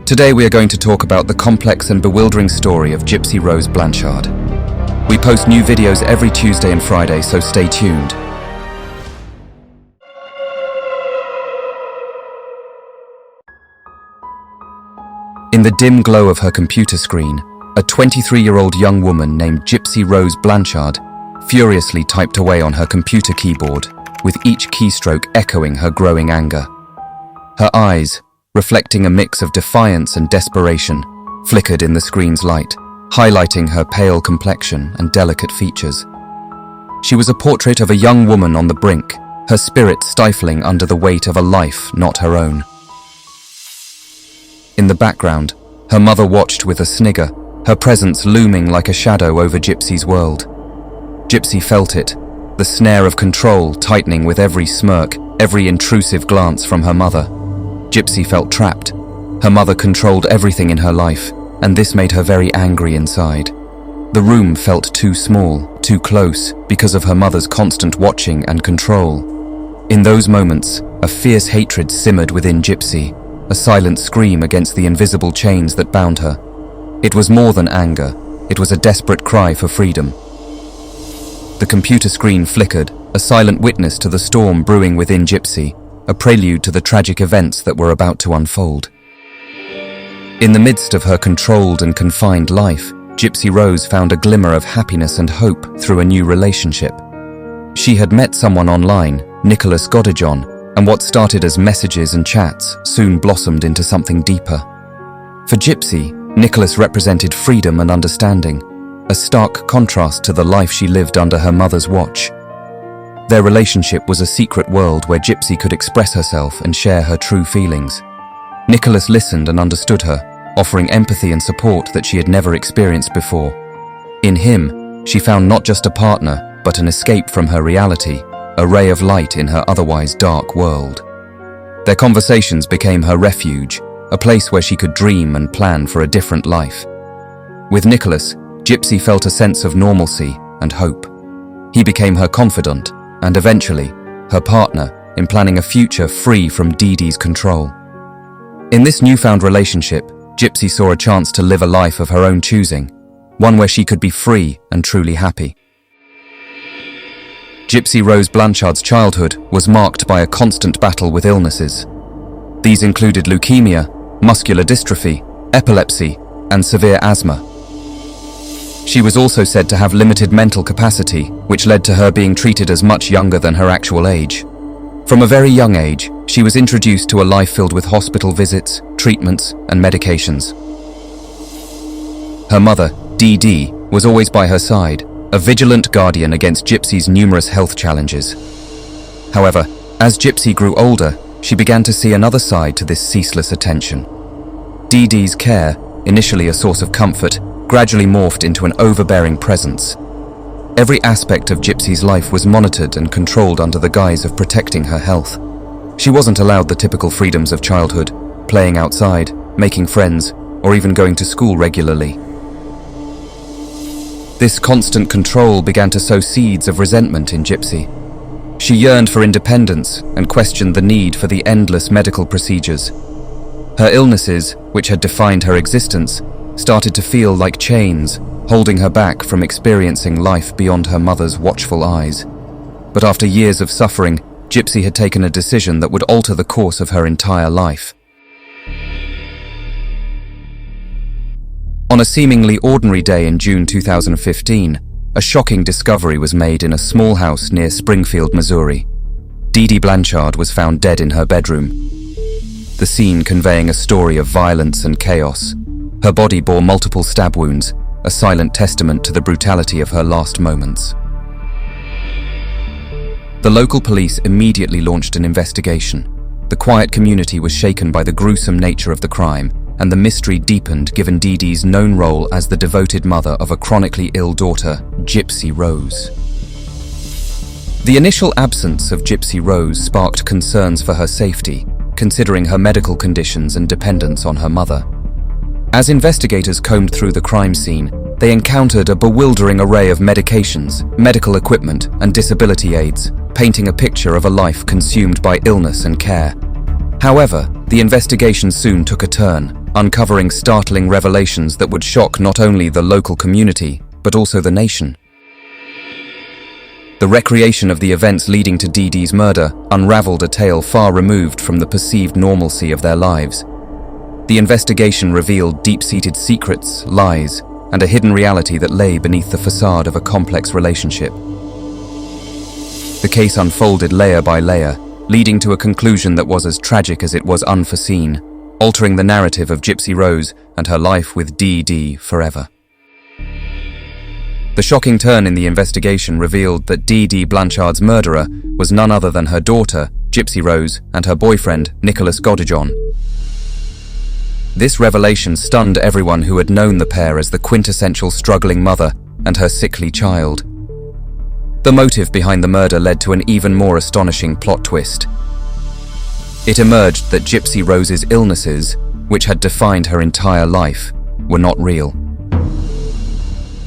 Today we are going to talk about the complex and bewildering story of Gypsy Rose Blanchard. We post new videos every Tuesday and Friday, so stay tuned. In the dim glow of her computer screen, a 23-year-old young woman named Gypsy Rose Blanchard furiously typed away on her computer keyboard, with each keystroke echoing her growing anger. Her eyes, reflecting a mix of defiance and desperation, flickered in the screen's light, highlighting her pale complexion and delicate features. She was a portrait of a young woman on the brink, her spirit stifling under the weight of a life not her own. In the background, her mother watched with a snigger, her presence looming like a shadow over Gypsy's world. Gypsy felt it, the snare of control tightening with every smirk, every intrusive glance from her mother. Gypsy felt trapped. Her mother controlled everything in her life, and this made her very angry inside. The room felt too small, too close, because of her mother's constant watching and control. In those moments, a fierce hatred simmered within Gypsy, a silent scream against the invisible chains that bound her. It was more than anger, it was a desperate cry for freedom. The computer screen flickered, a silent witness to the storm brewing within Gypsy, a prelude to the tragic events that were about to unfold. In the midst of her controlled and confined life, Gypsy Rose found a glimmer of happiness and hope through a new relationship. She had met someone online, Nicholas Godijon, and what started as messages and chats soon blossomed into something deeper. For Gypsy, Nicholas represented freedom and understanding, a stark contrast to the life she lived under her mother's watch. Their relationship was a secret world where Gypsy could express herself and share her true feelings. Nicholas listened and understood her, offering empathy and support that she had never experienced before. In him, she found not just a partner, but an escape from her reality, a ray of light in her otherwise dark world. Their conversations became her refuge, a place where she could dream and plan for a different life. With Nicholas, Gypsy felt a sense of normalcy and hope. He became her confidant, and eventually, her partner in planning a future free from Dee Dee's control. In this newfound relationship, Gypsy saw a chance to live a life of her own choosing, one where she could be free and truly happy. Gypsy Rose Blanchard's childhood was marked by a constant battle with illnesses. These included leukemia, muscular dystrophy, epilepsy, and severe asthma. She was also said to have limited mental capacity, which led to her being treated as much younger than her actual age. From a very young age, she was introduced to a life filled with hospital visits, treatments, and medications. Her mother, Dee Dee, was always by her side, a vigilant guardian against Gypsy's numerous health challenges. However, as Gypsy grew older, she began to see another side to this ceaseless attention. Dee Dee's care, initially a source of comfort, gradually morphed into an overbearing presence. Every aspect of Gypsy's life was monitored and controlled under the guise of protecting her health. She wasn't allowed the typical freedoms of childhood, playing outside, making friends, or even going to school regularly. This constant control began to sow seeds of resentment in Gypsy. She yearned for independence and questioned the need for the endless medical procedures. Her illnesses, which had defined her existence, started to feel like chains, holding her back from experiencing life beyond her mother's watchful eyes. But after years of suffering, Gypsy had taken a decision that would alter the course of her entire life. On a seemingly ordinary day in June 2015, a shocking discovery was made in a small house near Springfield, Missouri. Dee Dee Blanchard was found dead in her bedroom, the scene conveying a story of violence and chaos. Her body bore multiple stab wounds, a silent testament to the brutality of her last moments. The local police immediately launched an investigation. The quiet community was shaken by the gruesome nature of the crime, and the mystery deepened given Dee Dee's known role as the devoted mother of a chronically ill daughter, Gypsy Rose. The initial absence of Gypsy Rose sparked concerns for her safety, considering her medical conditions and dependence on her mother. As investigators combed through the crime scene, they encountered a bewildering array of medications, medical equipment, and disability aids, painting a picture of a life consumed by illness and care. However, the investigation soon took a turn. uncovering startling revelations that would shock not only the local community, but also the nation. The recreation of the events leading to Dee Dee's murder unraveled a tale far removed from the perceived normalcy of their lives. The investigation revealed deep-seated secrets, lies, and a hidden reality that lay beneath the facade of a complex relationship. The case unfolded layer by layer, leading to a conclusion that was as tragic as it was unforeseen, altering the narrative of Gypsy Rose and her life with Dee Dee forever. The shocking turn in the investigation revealed that Dee Dee Blanchard's murderer was none other than her daughter, Gypsy Rose, and her boyfriend, Nicholas Godejohn. This revelation stunned everyone who had known the pair as the quintessential struggling mother and her sickly child. The motive behind the murder led to an even more astonishing plot twist. It emerged that Gypsy Rose's illnesses, which had defined her entire life, were not real.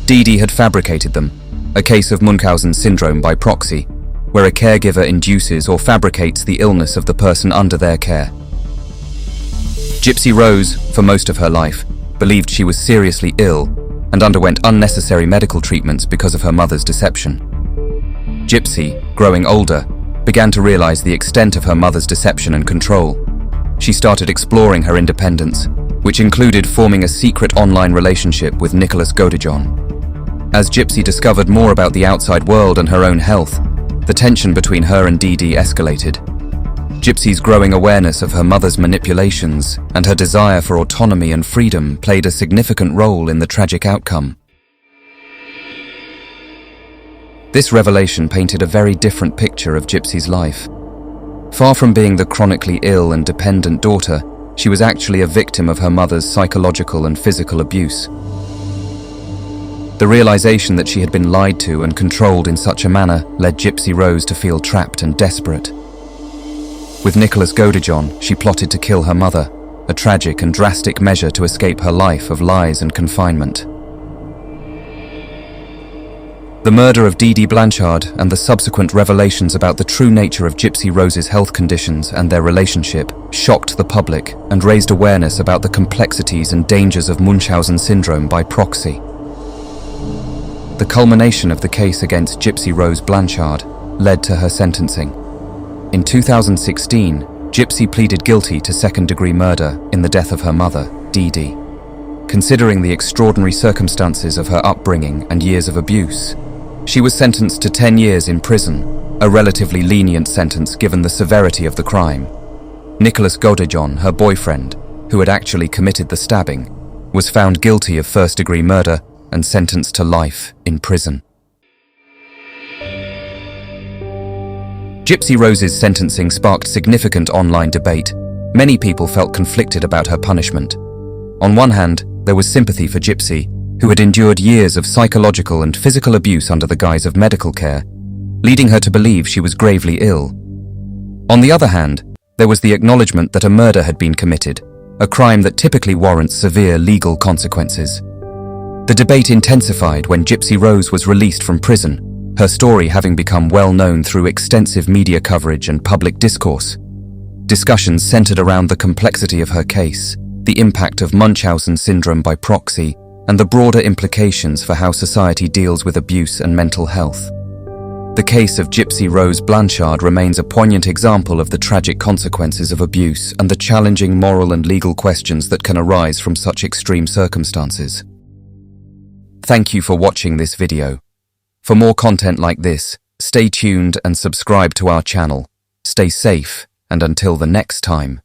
Dee Dee had fabricated them, a case of Munchausen syndrome by proxy, where a caregiver induces or fabricates the illness of the person under their care. Gypsy Rose, for most of her life, believed she was seriously ill and underwent unnecessary medical treatments because of her mother's deception. Gypsy, growing older, began to realize the extent of her mother's deception and control. She started exploring her independence, which included forming a secret online relationship with Nicholas Godejohn. As Gypsy discovered more about the outside world and her own health, the tension between her and Dee Dee escalated. Gypsy's growing awareness of her mother's manipulations and her desire for autonomy and freedom played a significant role in the tragic outcome. This revelation painted a very different picture of Gypsy's life. Far from being the chronically ill and dependent daughter, she was actually a victim of her mother's psychological and physical abuse. The realization that she had been lied to and controlled in such a manner led Gypsy Rose to feel trapped and desperate. With Nicholas Godejohn, she plotted to kill her mother, a tragic and drastic measure to escape her life of lies and confinement. The murder of Dee Dee Blanchard and the subsequent revelations about the true nature of Gypsy Rose's health conditions and their relationship shocked the public and raised awareness about the complexities and dangers of Munchausen syndrome by proxy. The culmination of the case against Gypsy Rose Blanchard led to her sentencing. In 2016, Gypsy pleaded guilty to second-degree murder in the death of her mother, Dee Dee. Considering the extraordinary circumstances of her upbringing and years of abuse, she was sentenced to 10 years in prison, a relatively lenient sentence given the severity of the crime. Nicholas Godejohn, her boyfriend, who had actually committed the stabbing, was found guilty of first-degree murder and sentenced to life in prison. Gypsy Rose's sentencing sparked significant online debate. Many people felt conflicted about her punishment. On one hand, there was sympathy for Gypsy, who had endured years of psychological and physical abuse under the guise of medical care, leading her to believe she was gravely ill. On the other hand, there was the acknowledgement that a murder had been committed, a crime that typically warrants severe legal consequences. The debate intensified when Gypsy Rose was released from prison, her story having become well known through extensive media coverage and public discourse. Discussions centered around the complexity of her case, the impact of Munchausen syndrome by proxy, and the broader implications for how society deals with abuse and mental health. The case of Gypsy Rose Blanchard remains a poignant example of the tragic consequences of abuse and the challenging moral and legal questions that can arise from such extreme circumstances. Thank you for watching this video. For more content like this, stay tuned and subscribe to our channel. Stay safe, and until the next time.